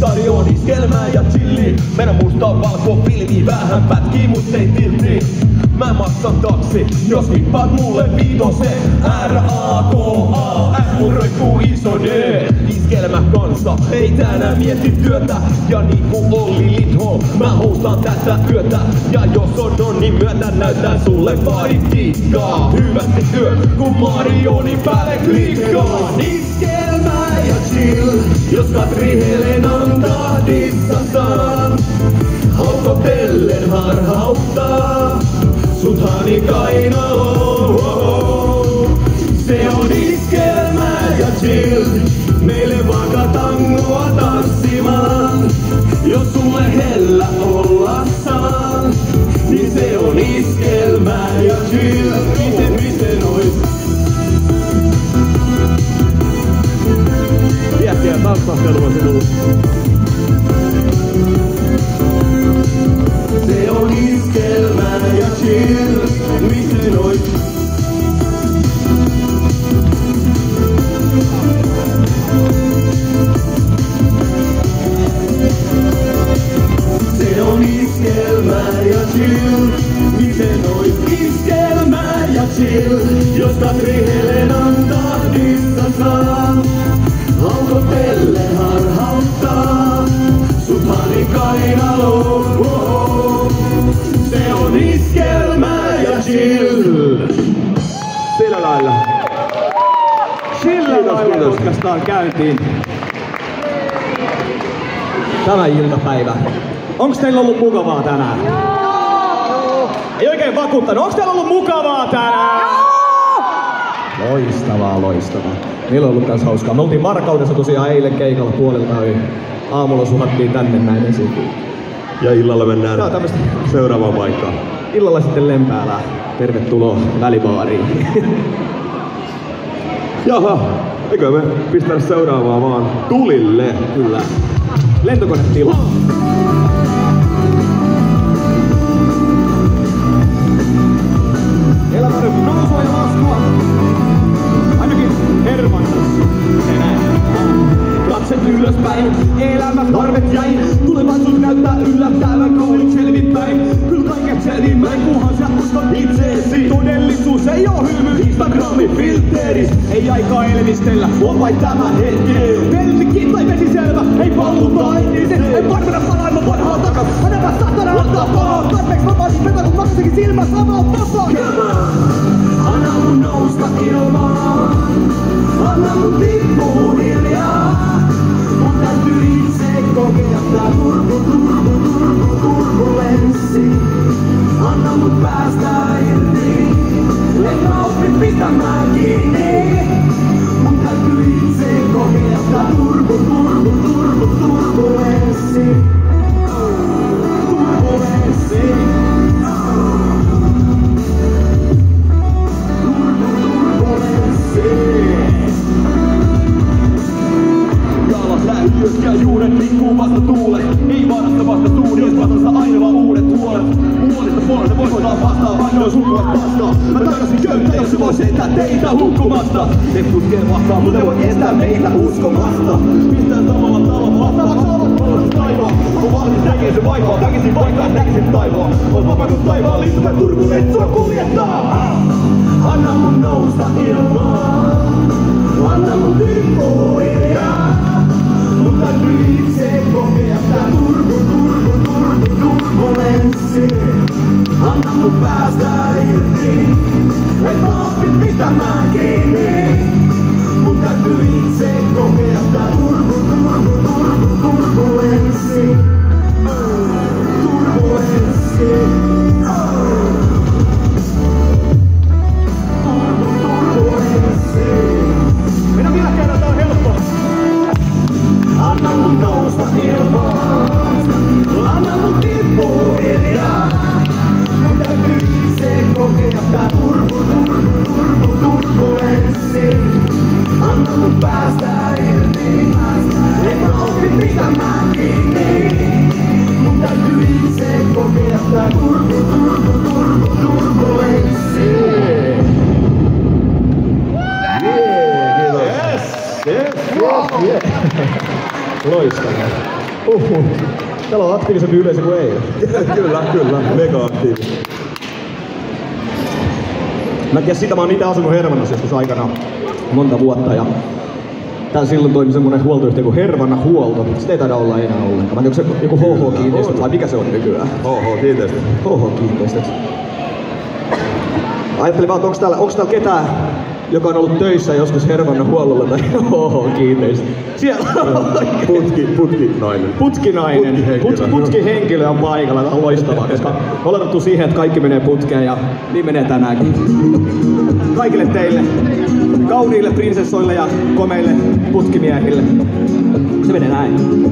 Tarjoon iskelmää ja chilli. Mennä musta valko filmi, vähän pätkii mut ei tilti. Mä maksan taksi, jos vippaat mulle viitose. R-A-K-A-F, mun roikkuu iso D. Iskelmä kanssa, ei tänään mietti työtä. Ja niinku Olli Lindholm, mä houstaan tätä yötä. Ja jos on onni myötä, näytän sulle parittiikkaa. Hyvästi yö, kun Marioni päälle klikkaa. Iskelmä ja chill, jos Katri Helenan tahdissasaan. Haukotellen harhauttaa sut Hani kainaloon. Se on iskelmä ja chill, meille vaikka tangoa tanssimaan. Jos sulle hellä olla saan, niin se on iskelmä ja chill. Miten ois? Viestiä tanssahtelua sinulle. Se on iskelmä ja chill, miten ois? Se on iskelmä ja chill, miten ois? Iskelmä ja chill, jos Katri Helenan tahdissa saa. Haukotellen harhauttaa sut Hani kainaloon. Se on iskelmä ja chill. Sillä lailla. Sillä lailla putkastaan käyntiin tämä iltapäivä. Onks teillä ollut mukavaa tänään? Joo! Ei oikein vakuuttanut. Onks teillä ollut mukavaa tänään? Joo! Loistavaa, loistavaa. Meillä on ollut kans hauskaa. Me oltiin Varkaudessa tosiaan eilen keikalla puolilta yli. Aamulla suhattiin tänne näin esiin. Ja illalla mennään seuraavaan paikkaan. Illalla sitten Lempäälään. Tervetuloa Välibaariin. Jaha, eikö me pistää seuraavaa vaan tulille? Kyllä. Lentokonetila. Elämä nyt nousua ja laskua. Ainakin Hermannus. Katset ylöspäin, elämän tarvet jäi. Tulevaisuus näyttää yllättävän kauniin selvinpäin. Kyllä kaiket selvinpäin, kunhan sä uskot itseesi. Todellisuus ei oo hymy, Instagramin filteeris. Ei aikaa elvistellä, on vain tämä hetki. Helsinki tai vesiselvä, ei palluta ihmisen. Ei varmena palaimaan vanhaa takas. Hänellä satana antaa pahaa. Tarpeeksi vapaasti vetä, kun maksasikin silmä samaa vapaa. Anna mun nousta ilmaan. Anna mun tippuu hiljaa. Mun täytyy itse kokea tää turbulenssi. Anna mut päästä irti. Et mä opin pitämään kiinni. Mun täytyy itse kokea tää turbulenssi. Turbulenssi. Lähiöt ja juuret liikkuu vasta tuulet. Ei varasta vasta studios, vastassa aina vaan uudet huolet. Huolista puolesta voisi olla vastaan, vaikka on sukua vastaan. Mä takaisin köyttä, jos se vois estää teitä hukkumasta. Tekstus kelvahtaa, mutta ne voi estää meitä uskomasta. Pistää samalla talon vastaavaksi alat valloista taivaa. On valmis näkee se vaivaa, väkisin vaikka näkisin taivaa. On vapaa kun taivaan liittyvä turbulensua kuljettaa. Anna mun nousta ilmaan. Anna mun tippuu hiljaa. Mun täytyy itse kokea tää turbulenssi. Anna mun päästä irti. Et mä opin pitämään kiinni. Mun täytyy itse kokea tää turbulenssi. Turbulenssi. Mennään vielä kerran, tää on helppo. Anna mun nousta ilmaan. Anna mun tippuu hiljaa. Mun täytyy itse kokea tää turbulenssi. Anna mun päästä irti. Et mä opin pitämään kiinni. Mun täytyy itse kokea tää turbulenssi. Yes. Loistavaa. Täällä on aktiivisempi yleisö kuin eilen. Kyllä, mega aktiivinen. Mä en tiedä sitä, mä oon itse asunut Hervannassa joskus aikana monta vuotta ja täällä silloin toimi semmonen huoltoyhtiö kuin Hervanna Huolto. Sitä ei taida olla enää ollenkaan. Mä en tiedä, onko se joku HH-kiinteistöt vai mikä se on nykyään? HH-kiinteistöt. HH-kiinteistöt. Ajattelin vaan, että onks täällä ketään, joka on ollut töissä joskus Hervannan Huollolla tai HH-kiinteistöt. Siellä on Putkinainen. Putkihenkilö on paikalla. Tämä on loistavaa, koska on odotettu siihen, että kaikki menee putkeen ja niin menee tänäänkin. Kaikille teille, kauniille prinsessoille ja komeille putkimiehille. Se menee näin.